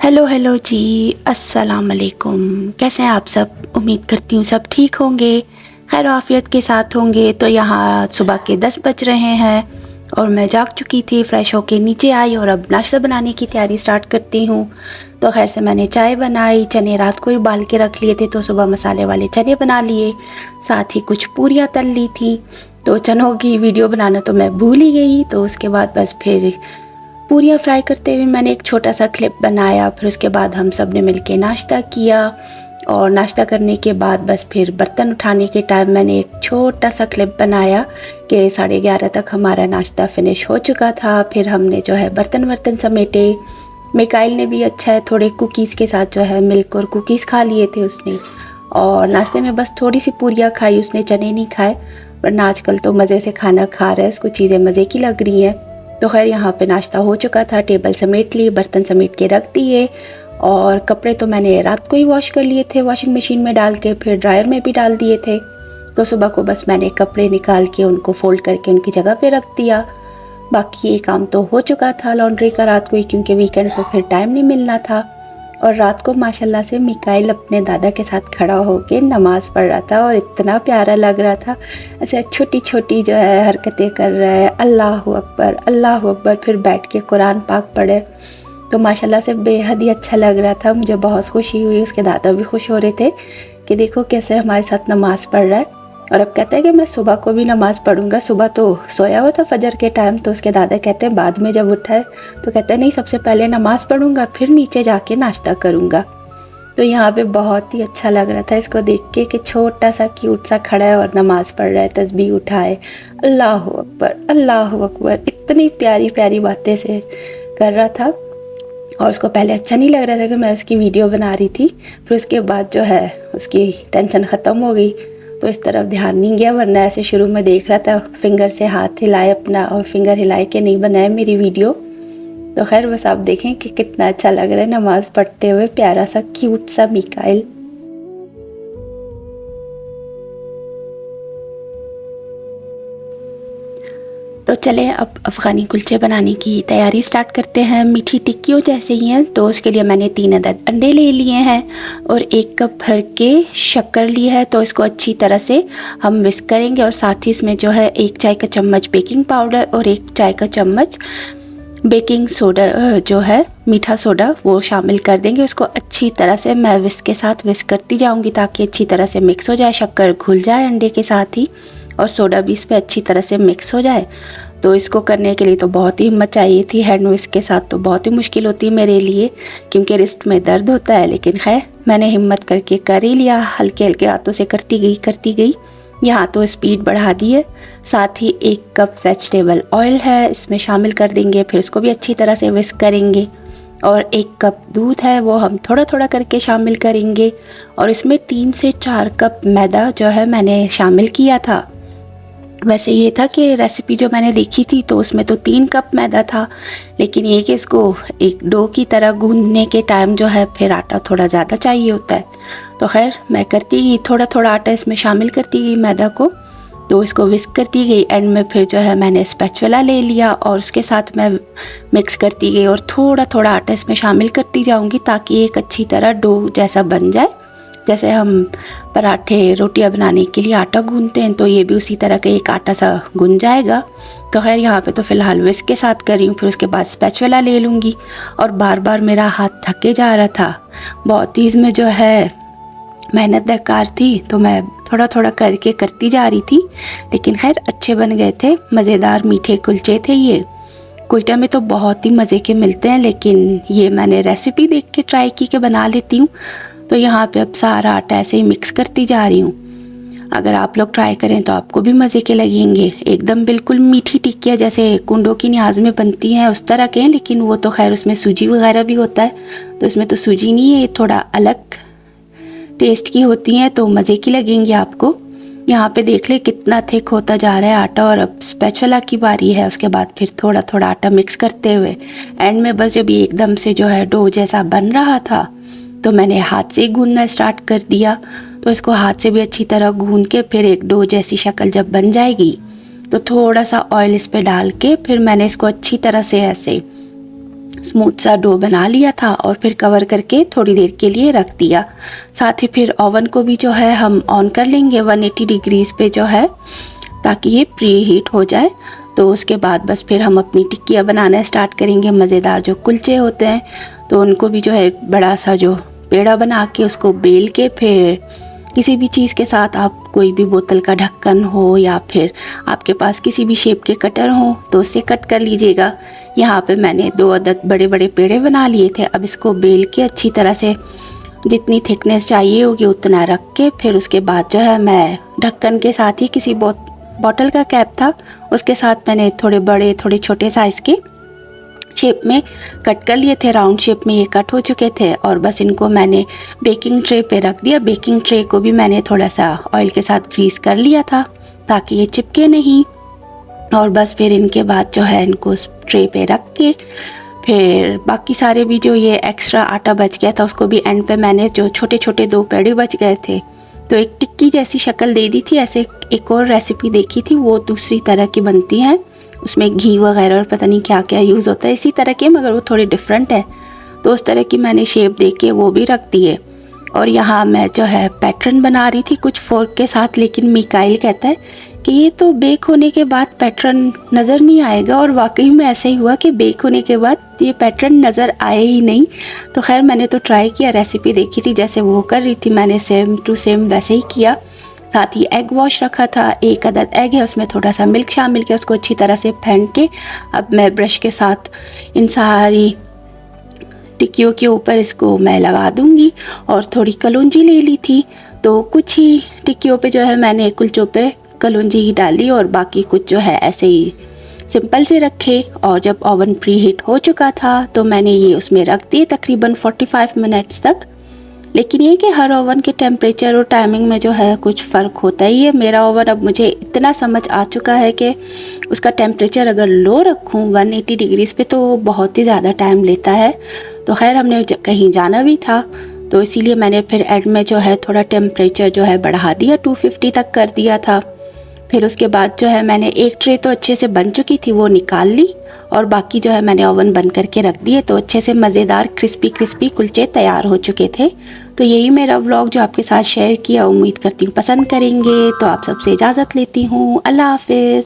Hello hello जी। अस्सलाम वालेकुम। कैसे हैं आप सब? उम्मीद करती हूँ सब ठीक होंगे, खैर आफियत के साथ होंगे। तो यहाँ सुबह के 10 बज रहे हैं और मैं जाग चुकी थी, फ़्रेश होके नीचे आई और अब नाश्ता बनाने की तैयारी स्टार्ट करती हूँ। तो खैर से मैंने चाय बनाई, चने रात को ही उबाल के रख लिए थे तो सुबह मसाले वाले चने बना लिए, साथ ही कुछ पूरियाँ तल ली थी। तो चनों की वीडियो बनाना तो मैं भूल ही गई। तो उसके बाद बस फिर पूरियाँ फ्राई करते हुए मैंने एक छोटा सा क्लिप बनाया। फिर उसके बाद हम सब ने मिलके नाश्ता किया और नाश्ता करने के बाद बस फिर बर्तन उठाने के टाइम मैंने एक छोटा सा क्लिप बनाया कि 11:30 तक हमारा नाश्ता फिनिश हो चुका था। फिर हमने जो है बर्तन समेटे। मिकाइल ने भी अच्छा है थोड़े कुकीज़ के साथ जो है मिल्क और कुकीज़ खा लिए थे उसने, और नाश्ते में बस थोड़ी सी पूरियाँ खाई, उसने चने नहीं खाए। वरना आजकल तो मज़े से खाना खा रहा है, उसको चीज़ें मज़े की लग रही हैं। तो खैर यहाँ पे नाश्ता हो चुका था, टेबल समेट लिए, बर्तन समेट के रख दिए और कपड़े तो मैंने रात को ही वॉश कर लिए थे वॉशिंग मशीन में डाल के, फिर ड्रायर में भी डाल दिए थे। तो सुबह को बस मैंने कपड़े निकाल के उनको फ़ोल्ड करके उनकी जगह पे रख दिया। बाकी ये काम तो हो चुका था लॉन्ड्री का रात को ही, क्योंकि वीकेंड पे फिर टाइम नहीं मिलना था। और रात को माशाल्लाह से मिकाइल अपने दादा के साथ खड़ा होके नमाज़ पढ़ रहा था और इतना प्यारा लग रहा था। ऐसे छोटी छोटी जो है हरकतें कर रहा है, अल्लाहु अकबर अल्लाहु अकबर, फिर बैठ के कुरान पाक पढ़े। तो माशाल्लाह से बेहद ही अच्छा लग रहा था, मुझे बहुत खुशी हुई। उसके दादा भी खुश हो रहे थे कि देखो कैसे हमारे साथ नमाज़ पढ़ रहा है। और अब कहता है कि मैं सुबह को भी नमाज़ पढ़ूंगा। सुबह तो सोया हुआ था फजर के टाइम, तो उसके दादा कहते हैं बाद में जब उठा है तो कहता है नहीं, सबसे पहले नमाज़ पढ़ूंगा फिर नीचे जाके नाश्ता करूंगा। तो यहाँ पे बहुत ही अच्छा लग रहा था इसको देख के कि छोटा सा क्यूट सा खड़ा है और नमाज़ पढ़ रहा है, तस्बीह उठाए, अल्लाहु अकबर अल्लाहु अकबर, इतनी प्यारी प्यारी बातें से कर रहा था। और उसको पहले अच्छा नहीं लग रहा था कि मैं उसकी वीडियो बना रही थी, फिर उसके बाद जो है उसकी टेंशन ख़त्म हो गई तो इस तरफ ध्यान नहीं गया। वरना ऐसे शुरू में देख रहा था, फिंगर से हाथ हिलाए अपना और फिंगर हिलाए के नहीं बनाए मेरी वीडियो। तो खैर बस आप देखें कि कितना अच्छा लग रहा है नमाज़ पढ़ते हुए प्यारा सा क्यूट सा मिकाइल। तो चलें अब अफ़गानी कुलचे बनाने की तैयारी स्टार्ट करते हैं। मीठी टिक्कियों जैसे ही हैं, तो उसके लिए मैंने 3 अदद अंडे ले लिए हैं और 1 कप भर के शक्कर ली है। तो इसको अच्छी तरह से हम विस्क करेंगे और साथ ही इसमें जो है 1 चाय का चम्मच बेकिंग पाउडर और 1 चाय का चम्मच बेकिंग सोडा जो है मीठा सोडा वो शामिल कर देंगे। उसको अच्छी तरह से मैं विस्क के साथ विस्क करती जाऊंगी ताकि अच्छी तरह से मिक्स हो जाए, शक्कर घुल जाए अंडे के साथ ही और सोडा भी इस पर अच्छी तरह से मिक्स हो जाए। तो इसको करने के लिए तो बहुत ही हिम्मत चाहिए थी, हैंड विस्क के साथ तो बहुत ही मुश्किल होती है मेरे लिए क्योंकि रिस्ट में दर्द होता है। लेकिन खैर मैंने हिम्मत करके कर ही लिया, हल्के हल्के हाथों से करती गई। यहाँ तो स्पीड बढ़ा दी है। साथ ही 1 कप वेजिटेबल ऑयल है, इसमें शामिल कर देंगे, फिर इसको भी अच्छी तरह से विस्क करेंगे। और 1 कप दूध है वो हम थोड़ा थोड़ा करके शामिल करेंगे और इसमें 3 से 4 कप मैदा जो है मैंने शामिल किया था। वैसे ये था कि रेसिपी जो मैंने देखी थी तो उसमें तो 3 कप मैदा था, लेकिन ये कि इसको एक डो की तरह गूंदने के टाइम जो है फिर आटा थोड़ा ज़्यादा चाहिए होता है। तो खैर मैं करती गई, थोड़ा थोड़ा आटा इसमें शामिल करती गई मैदा को, तो इसको विस्क करती गई। एंड में फिर जो है मैंने स्पैचुला ले लिया और उसके साथ मैं मिक्स करती गई और थोड़ा थोड़ा आटा इसमें शामिल करती जाऊँगी ताकि एक अच्छी तरह डो जैसा बन जाए। जैसे हम पराठे रोटियां बनाने के लिए आटा गूंदते हैं तो ये भी उसी तरह का एक आटा सा गूंद जाएगा। तो खैर यहाँ पे तो फ़िलहाल विस्क के साथ कर रही हूँ, फिर उसके बाद स्पैचुला ले लूँगी। और बार बार मेरा हाथ थके जा रहा था, बहुत ही इसमें जो है मेहनत दरकार थी, तो मैं थोड़ा थोड़ा करके करती जा रही थी। लेकिन खैर अच्छे बन गए थे, मज़ेदार मीठे कुलचे थे ये। कोयटा में तो बहुत ही मज़े के मिलते हैं, लेकिन ये मैंने रेसिपी देख के ट्राई की कि बना लेती हूँ। तो यहाँ पे अब सारा आटा ऐसे ही मिक्स करती जा रही हूँ। अगर आप लोग ट्राई करें तो आपको भी मज़े के लगेंगे। एकदम बिल्कुल मीठी टिक्कियाँ जैसे कुंडों की न्याज में बनती हैं उस तरह के हैं, लेकिन वो तो खैर उसमें सूजी वगैरह भी होता है, तो इसमें तो सूजी नहीं है, ये थोड़ा अलग टेस्ट की होती हैं तो मज़े की लगेंगी आपको। यहाँ पे देख ले कितना थिक होता जा रहा है आटा और अब स्पैचुला की बारी है। उसके बाद फिर थोड़ा थोड़ा आटा मिक्स करते हुए एंड में बस जब ये एकदम से जो है डो जैसा बन रहा था तो मैंने हाथ से गूंदना स्टार्ट कर दिया। तो इसको हाथ से भी अच्छी तरह गूंद के फिर एक डो जैसी शक्ल जब बन जाएगी तो थोड़ा सा ऑयल इस पे डाल के फिर मैंने इसको अच्छी तरह से ऐसे स्मूथ सा डो बना लिया था और फिर कवर करके थोड़ी देर के लिए रख दिया। साथ ही फिर ओवन को भी जो है हम ऑन कर लेंगे 180 डिग्रीज़ पे जो है, ताकि ये प्री हीट हो जाए। तो उसके बाद बस फिर हम अपनी टिक्कियाँ बनाना स्टार्ट करेंगे। मज़ेदार जो कुलचे होते हैं तो उनको भी जो है एक बड़ा सा जो पेड़ा बना के उसको बेल के फिर किसी भी चीज़ के साथ, आप कोई भी बोतल का ढक्कन हो या फिर आपके पास किसी भी शेप के कटर हो तो उससे कट कर लीजिएगा। यहाँ पे मैंने 2 अदद बड़े बड़े पेड़े बना लिए थे। अब इसको बेल के अच्छी तरह से जितनी थिकनेस चाहिए होगी उतना रख के फिर उसके बाद जो है मैं ढक्कन के साथ ही किसी बॉटल का कैप था उसके साथ मैंने थोड़े बड़े थोड़े छोटे साइज़ के शेप में कट कर लिए थे। राउंड शेप में ये कट हो चुके थे और बस इनको मैंने बेकिंग ट्रे पे रख दिया। बेकिंग ट्रे को भी मैंने थोड़ा सा ऑयल के साथ ग्रीस कर लिया था ताकि ये चिपके नहीं। और बस फिर इनके बाद जो है इनको ट्रे पे रख के फिर बाकी सारे भी जो ये एक्स्ट्रा आटा बच गया था उसको भी एंड पे मैंने जो छोटे छोटे 2 पेड़े बच गए थे तो एक टिक्की जैसी शक्ल दे दी थी। ऐसे एक और रेसिपी देखी थी, वो दूसरी तरह की बनती है, उसमें घी वगैरह और पता नहीं क्या क्या यूज़ होता है, इसी तरह के मगर वो थोड़े डिफरेंट है। तो उस तरह की मैंने शेप दे के वो भी रख दिए। और यहाँ मैं जो है पैटर्न बना रही थी कुछ फोर्क के साथ, लेकिन मिकाइल कहता है कि ये तो बेक होने के बाद पैटर्न नज़र नहीं आएगा। और वाकई में ऐसा ही हुआ कि बेक होने के बाद ये पैटर्न नज़र आए ही नहीं। तो खैर मैंने तो ट्राई किया, रेसिपी देखी थी जैसे वो कर रही थी, मैंने सेम टू सेम वैसे ही किया। साथ ही एग वॉश रखा था, 1 अदद एग है, उसमें थोड़ा सा मिल्क शामिल किया, उसको अच्छी तरह से फेंट के अब मैं ब्रश के साथ इन सारी टिक्कियों के ऊपर इसको मैं लगा दूंगी। और थोड़ी कलौंजी ले ली थी तो कुछ ही टिक्कियों पे जो है मैंने कुलचों पे कलौंजी ही डाली और बाकी कुछ जो है ऐसे ही सिंपल से रखे। और जब ओवन प्री हीट हो चुका था तो मैंने ये उसमें रख दिए तकरीबन 45 मिनट्स तक। लेकिन ये कि हर ओवन के टेम्परेचर और टाइमिंग में जो है कुछ फ़र्क होता ही है। मेरा ओवन अब मुझे इतना समझ आ चुका है कि उसका टेम्परेचर अगर लो रखूँ 180 डिग्रीज़ पे तो बहुत ही ज़्यादा टाइम लेता है। तो खैर हमने कहीं जाना भी था तो इसीलिए मैंने फिर एंड में जो है थोड़ा टेम्परेचर जो है बढ़ा दिया, 250 तक कर दिया था। फिर उसके बाद जो है मैंने एक ट्रे तो अच्छे से बन चुकी थी वो निकाल ली और बाकी जो है मैंने ओवन बंद करके रख दिए। तो अच्छे से मज़ेदार क्रिस्पी क्रिस्पी कुलचे तैयार हो चुके थे। तो यही मेरा व्लॉग जो आपके साथ शेयर किया, उम्मीद करती हूँ पसंद करेंगे। तो आप सबसे इजाज़त लेती हूँ, अल्लाह हाफिज़।